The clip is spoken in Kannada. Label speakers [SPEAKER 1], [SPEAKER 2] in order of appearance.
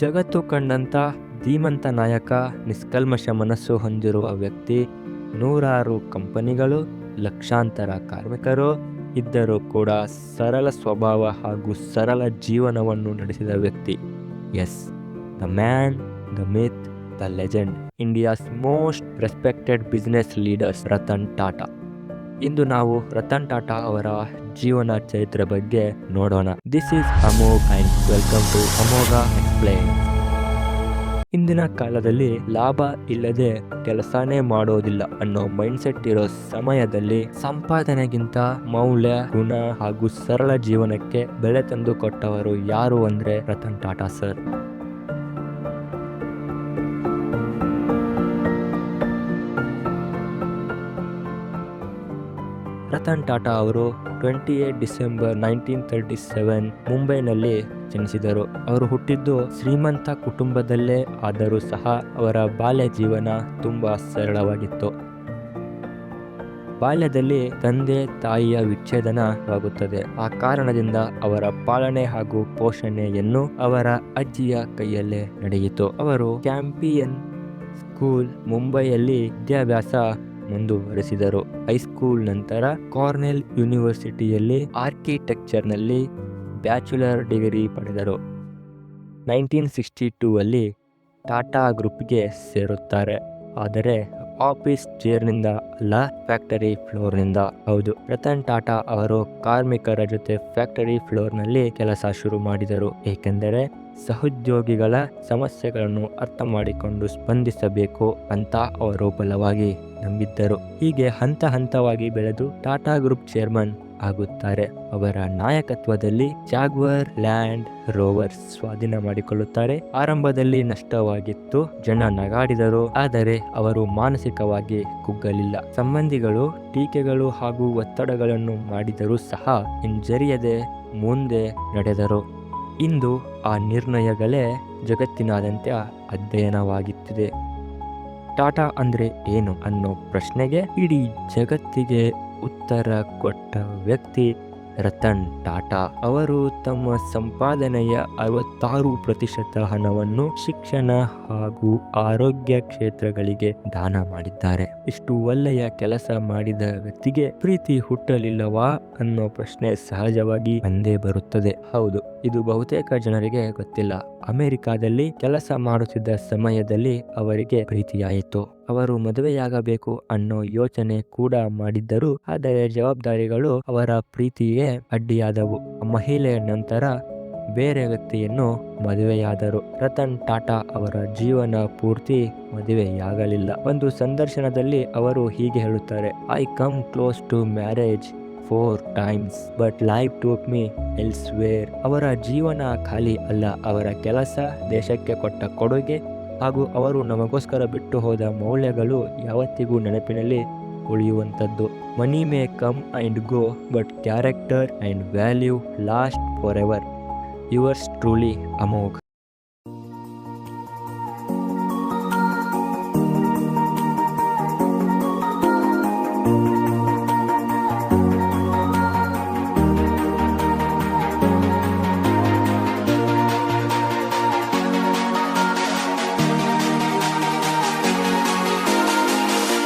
[SPEAKER 1] ಜಗತ್ತು ಕಂಡಂತ ಧೀಮಂತ ನಾಯಕ, ನಿಷ್ಕಲ್ಮಶ ಮನಸ್ಸು ಹೊಂದಿರುವ ವ್ಯಕ್ತಿ, ನೂರಾರು ಕಂಪನಿಗಳು, ಲಕ್ಷಾಂತರ ಕಾರ್ಮಿಕರು ಇದ್ದರೂ ಕೂಡ ಸರಳ ಸ್ವಭಾವ ಹಾಗೂ ಸರಳ ಜೀವನವನ್ನು ನಡೆಸಿದ ವ್ಯಕ್ತಿ. Yes, the man, the myth, the legend, India's most respected business leaders Ratan Tata. ಇಂದು ನಾವು ರತನ್ ಟಾಟಾ ಅವರ ಜೀವನ ಚರಿತ್ರೆ ಬಗ್ಗೆ ನೋಡೋಣ. This is Amogh and welcome to Amogha explain. ಇಂದಿನ ಕಾಲದಲ್ಲಿ ಲಾಭ ಇಲ್ಲದೆ ಕೆಲಸನೇ ಮಾಡೋದಿಲ್ಲ ಅನ್ನೋ ಮೈಂಡ್ಸೆಟ್ ಇರೋ ಸಮಯದಲ್ಲಿ ಸಂಪಾದನೆಗಿಂತ ಮೌಲ್ಯ, ಗುಣ ಹಾಗೂ ಸರಳ ಜೀವನಕ್ಕೆ ಬೆಲೆ ತಂದು ಕೊಟ್ಟವರು ಯಾರು ಅಂದ್ರೆ ರತನ್ ಟಾಟಾ ಸರ್. ರತನ್ ಟಾಟಾ ಅವರು 28 ಡಿಸೆಂಬರ್ 1937 ಮುಂಬೈನಲ್ಲಿ ಜನಿಸಿದರು. ಅವರು ಹುಟ್ಟಿದ್ದು ಶ್ರೀಮಂತ ಕುಟುಂಬದಲ್ಲೇ ಆದರೂ ಸಹ ಅವರ ಬಾಲ್ಯ ಜೀವನ ತುಂಬಾ ಸರಳವಾಗಿತ್ತು. ಬಾಲ್ಯದಲ್ಲಿ ತಂದೆ ತಾಯಿಯ ವಿಚ್ಛೇದನವಾಗುತ್ತದೆ. ಆ ಕಾರಣದಿಂದ ಅವರ ಪಾಲನೆ ಹಾಗೂ ಪೋಷಣೆಯನ್ನು ಅವರ ಅಜ್ಜಿಯ ಕೈಯಲ್ಲೇ ನಡೆಯಿತು. ಅವರು ಕ್ಯಾಂಪಿಯನ್ ಸ್ಕೂಲ್ ಮುಂಬೈಯಲ್ಲಿ ವಿದ್ಯಾಭ್ಯಾಸ ಮುಂದುವರೆಸಿದರು. ಹೈಸ್ಕೂಲ್ ನಂತರ ಕಾರ್ನೆಲ್ ಯೂನಿವರ್ಸಿಟಿಯಲ್ಲಿ ಆರ್ಕಿಟೆಕ್ಚರ್ನಲ್ಲಿ ಬ್ಯಾಚುಲರ್ ಡಿಗ್ರಿ ಪಡೆದರು. 1962 ಅಲ್ಲಿ ಟಾಟಾ ಗ್ರೂಪ್ಗೆ ಸೇರುತ್ತಾರೆ. ಆದರೆ ಆಫೀಸ್ ಚೇರ್ನಿಂದ ಅಲ್ಲ, ಫ್ಯಾಕ್ಟರಿ ಫ್ಲೋರ್ನಿಂದ. ಹೌದು, ರತನ್ ಟಾಟಾ ಅವರು ಕಾರ್ಮಿಕರ ಜೊತೆ ಫ್ಯಾಕ್ಟರಿ ಫ್ಲೋರ್ನಲ್ಲಿ ಕೆಲಸ ಶುರು ಮಾಡಿದರು. ಏಕೆಂದರೆ ಸಹೋದ್ಯೋಗಿಗಳ ಸಮಸ್ಯೆಗಳನ್ನು ಅರ್ಥ ಮಾಡಿಕೊಂಡು ಸ್ಪಂದಿಸಬೇಕು ಅಂತ ಅವರು ಬಲವಾಗಿ ನಂಬಿದ್ದರು. ಹೀಗೆ ಹಂತ ಹಂತವಾಗಿ ಬೆಳೆದು ಟಾಟಾ ಗ್ರೂಪ್ ಚೇರ್ಮನ್ ಆಗುತ್ತಾರೆ. ಅವರ ನಾಯಕತ್ವದಲ್ಲಿ ಜಾಗ್ವಾರ್ ಲ್ಯಾಂಡ್ ರೋವರ್ಸ್ ಸ್ವಾಧೀನ ಮಾಡಿಕೊಳ್ಳುತ್ತಾರೆ. ಆರಂಭದಲ್ಲಿ ನಷ್ಟವಾಗಿತ್ತು, ಜನ ನಗಾಡಿದರು. ಆದರೆ ಅವರು ಮಾನಸಿಕವಾಗಿ ಕುಗ್ಗಲಿಲ್ಲ. ಸಂಬಂಧಿಗಳು ಟೀಕೆಗಳು ಹಾಗೂ ಒತ್ತಡಗಳನ್ನು ಮಾಡಿದರೂ ಸಹ ಹಿಂಜರಿಯದೆ ಮುಂದೆ ನಡೆದರು. ಇಂದು ಆ ನಿರ್ಣಯಗಳೇ ಜಗತ್ತಿನಾದ್ಯಂತ ಅಧ್ಯಯನವಾಗುತ್ತಿದೆ. ಟಾಟಾ ಅಂದ್ರೆ ಏನು ಅನ್ನೋ ಪ್ರಶ್ನೆಗೆ ಇಡೀ ಜಗತ್ತಿಗೆ ಉತ್ತರ ಕೊಟ್ಟ ವ್ಯಕ್ತಿ ರತನ್ ಟಾಟಾ. ಅವರು ತಮ್ಮ ಸಂಪಾದನೆಯ 66% ಹಣವನ್ನು ಶಿಕ್ಷಣ ಹಾಗೂ ಆರೋಗ್ಯ ಕ್ಷೇತ್ರಗಳಿಗೆ ದಾನ ಮಾಡಿದ್ದಾರೆ. ಇಷ್ಟು ಒಳ್ಳೆಯ ಕೆಲಸ ಮಾಡಿದ ವ್ಯಕ್ತಿಗೆ ಪ್ರೀತಿ ಹುಟ್ಟಲಿಲ್ಲವಾ ಅನ್ನೋ ಪ್ರಶ್ನೆ ಸಹಜವಾಗಿ ಬಂದೇ ಬರುತ್ತದೆ. ಹೌದು, ಇದು ಬಹುತೇಕ ಜನರಿಗೆ ಗೊತ್ತಿಲ್ಲ. ಅಮೆರಿಕಾದಲ್ಲಿ ಕೆಲಸ ಮಾಡುತ್ತಿದ್ದ ಸಮಯದಲ್ಲಿ ಅವರಿಗೆ ಪ್ರೀತಿಯಾಯಿತು. ಅವರು ಮದುವೆಯಾಗಬೇಕು ಅನ್ನೋ ಯೋಚನೆ ಕೂಡ ಮಾಡಿದ್ದರು. ಆದರೆ ಜವಾಬ್ದಾರಿಗಳು ಅವರ ಪ್ರೀತಿಯೇ ಅಡ್ಡಿಯಾದವು. ಮಹಿಳೆಯ ನಂತರ ಬೇರೆ ವ್ಯಕ್ತಿಯನ್ನು ಮದುವೆಯಾದರು. ರತನ್ ಟಾಟಾ ಅವರ ಜೀವನ ಪೂರ್ತಿ ಮದುವೆಯಾಗಲಿಲ್ಲ. ಒಂದು ಸಂದರ್ಶನದಲ್ಲಿ ಅವರು ಹೀಗೆ ಹೇಳುತ್ತಾರೆ, I come close to marriage 4 times but life took me elsewhere. ಅವರ ಜೀವನ ಖಾಲಿ ಅಲ್ಲ. ಅವರ ಕೆಲಸ, ದೇಶಕ್ಕೆ ಕೊಟ್ಟ ಕೊಡುಗೆ ಹಾಗೂ ಅವರು ನಮಗೋಸ್ಕರ ಬಿಟ್ಟು ಹೋದ ಮೌಲ್ಯಗಳು ಯಾವತ್ತಿಗೂ ನೆನಪಿನಲ್ಲಿ ಉಳಿಯುವಂಥದ್ದು. Money may come and go but character and value last for ever. Yours truly Amogh.